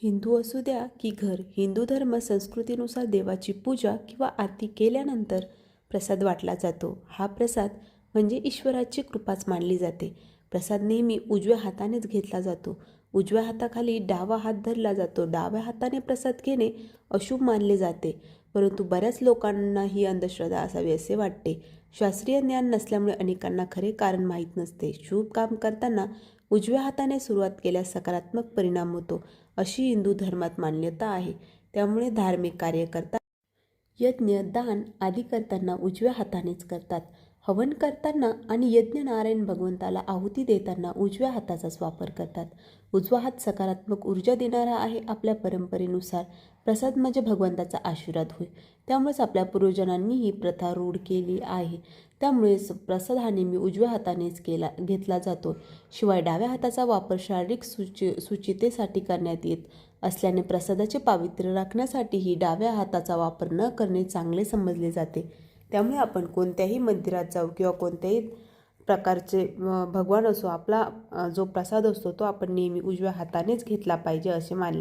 हिंदू असू द्या की घर, हिंदू धर्म संस्कृतीनुसार देवाची पूजा किंवा आरती केल्यानंतर प्रसाद वाटला जातो. हा प्रसाद म्हणजे ईश्वराची कृपाच मानली जाते. प्रसाद नेहमी उजव्या हातानेच घेतला जातो. उजव्या हाताखाली डावा हात धरला जातो. डाव्या हाताने प्रसाद घेणे अशुभ मानले जाते. परंतु बऱ्याच लोकांना ही अंधश्रद्धा असावी असे वाटते. शास्त्रीय ज्ञान नसल्यामुळे अनेकांना खरे कारण माहीत नसते. शुभ काम करताना उजव्या हाताने सुरुवात केल्यास सकारात्मक परिणाम होतो, अशी हिंदू धर्मात मान्यता आहे. त्यामुळे धार्मिक कार्य करताना यज्ञ, दान आदी करताना उजव्या हातानेच करतात. हवन करताना आणि यज्ञ नारायण भगवंताला आहुती देताना उजव्या हाताचाच वापर करतात. उजवा हात सकारात्मक ऊर्जा देणारा आहे. आपल्या परंपरेनुसार प्रसाद म्हणजे भगवंताचा आशीर्वाद होय. त्यामुळेच आपल्या पूर्वजांनी ही प्रथा रूढ केली आहे. त्यामुळेच प्रसाद हा नेहमी उजव्या हातानेच घेतला जातो. शिवाय डाव्या हाताचा वापर शारीरिक सुचितेसाठी करण्यात येत असल्याने प्रसादाचे पावित्र्य राखण्यासाठीही डाव्या हाताचा वापर न करणे चांगले समजले जाते. त्यामुळे आपण कोणत्याही मंदिरात जाऊ किंवा कोणत्याही प्रकारचे भगवान असो, आपला जो प्रसाद असतो तो आपण नेहमी उजव्या हातानेच घेतला पाहिजे असे मानले